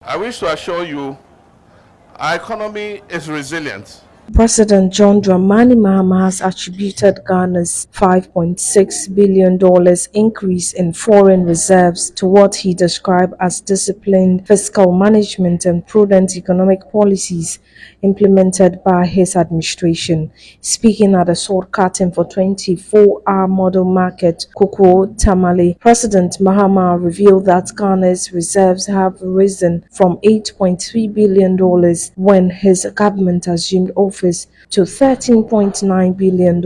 I wish to assure you our economy is resilient. President John Dramani Mahama has attributed Ghana's $5.6 billion increase in foreign reserves to what he described as disciplined fiscal management and prudent economic policies implemented by his administration. Speaking at the sword cutting for 24-hour model market, Koko Tamale, President Mahama revealed that Ghana's reserves have risen from $8.3 billion when his government assumed office to $13.9 billion,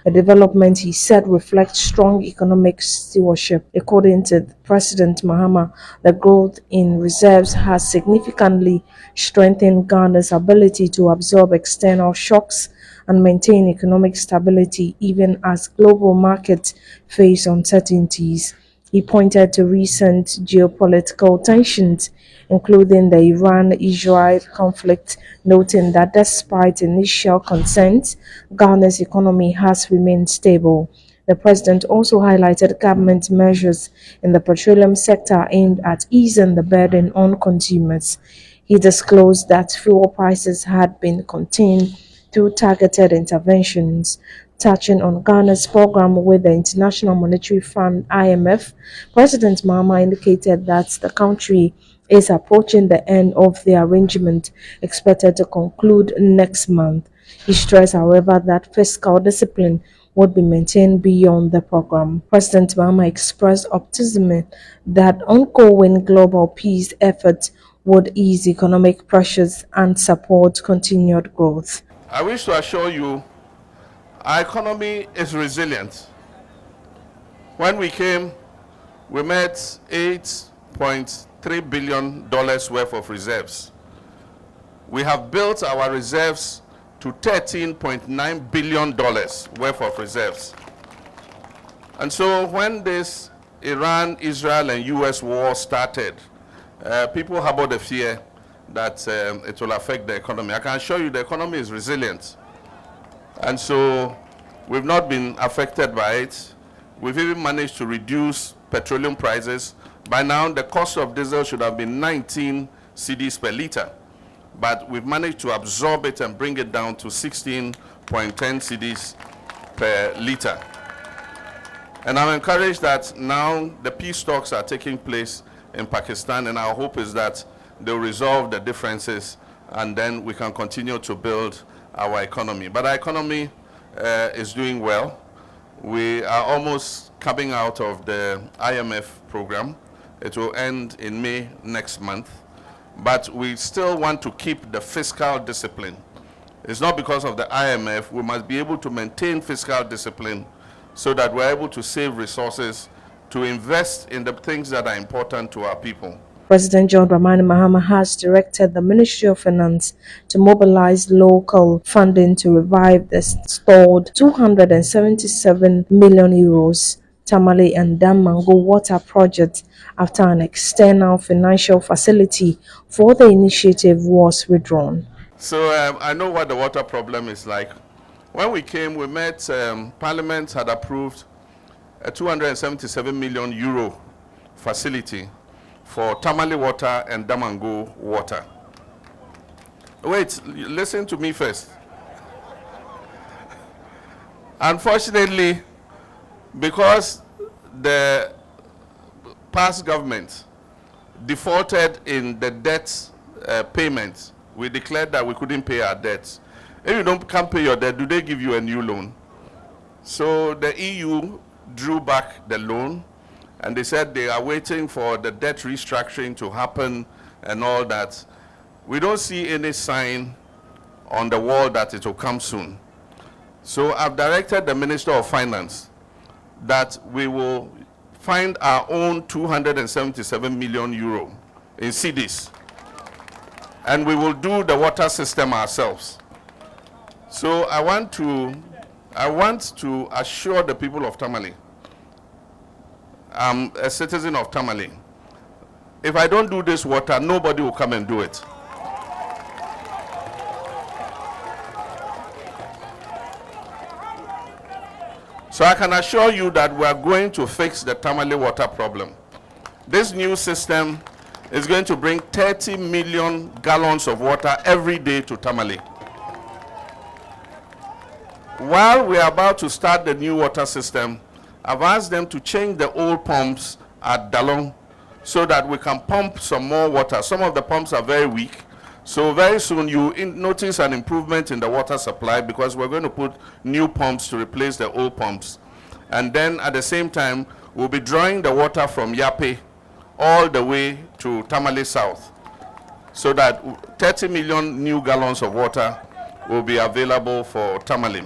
a development he said reflects strong economic stewardship. According to President Mahama, the growth in reserves has significantly strengthened Ghana's ability to absorb external shocks and maintain economic stability even as global markets face uncertainties. He pointed to recent geopolitical tensions, including the Iran-Israel conflict, noting that despite initial concerns, Ghana's economy has remained stable. The president also highlighted government measures in the petroleum sector aimed at easing the burden on consumers. He disclosed that fuel prices had been contained through targeted interventions. Touching on Ghana's program with the International Monetary Fund (IMF), President Mahama indicated that the country is approaching the end of the arrangement, expected to conclude next month. He stressed, however, that fiscal discipline would be maintained beyond the program. President Mahama expressed optimism that ongoing global peace efforts would ease economic pressures and support continued growth. I wish to assure you our economy is resilient. When we came, we met $8.3 billion worth of reserves. We have built our reserves to $13.9 billion worth of reserves. And so when this Iran, Israel, and US war started, people harbored the fear that it will affect the economy. I can assure you the economy is resilient. And so we've not been affected by it. We've even managed to reduce petroleum prices. By now, the cost of diesel should have been 19 cedis per liter. But we've managed to absorb it and bring it down to 16.10 cedis per liter. And I'm encouraged that now the peace talks are taking place in Pakistan, and our hope is that they'll resolve the differences and then we can continue to build our economy. But our economy is doing well. We are almost coming out of the IMF program. It will end in May next month. But we still want to keep the fiscal discipline. It's not because of the IMF. We must be able to maintain fiscal discipline so that we're able to save resources to invest in the things that are important to our people. President John Dramani Mahama has directed the Ministry of Finance to mobilize local funding to revive the stalled €277 million Tamale and Damango water project after an external financial facility for the initiative was withdrawn. So I know what the water problem is like. When we came, we met, Parliament had approved a €277 million facility for Tamale water and Damango water. Wait, listen to me first. Unfortunately, because the past government defaulted in the debt payment, we declared that we couldn't pay our debts. If you can't pay your debt, do they give you a new loan? So the EU drew back the loan, and they said they are waiting for the debt restructuring to happen and all that. We don't see any sign on the wall that it will come soon. So I've directed the Minister of Finance that we will find our own €277 million in cedis, and we will do the water system ourselves. So I want to assure the people of Tamale, I'm a citizen of Tamale. If I don't do this water, nobody will come and do it. So I can assure you that we are going to fix the Tamale water problem. This new system is going to bring 30 million gallons of water every day to Tamale. While we are about to start the new water system, I've asked them to change the old pumps at Dalong so that we can pump some more water. Some of the pumps are very weak. So very soon you notice an improvement in the water supply because we're going to put new pumps to replace the old pumps. And then at the same time, we'll be drawing the water from Yape all the way to Tamale South so that 30 million new gallons of water will be available for Tamale.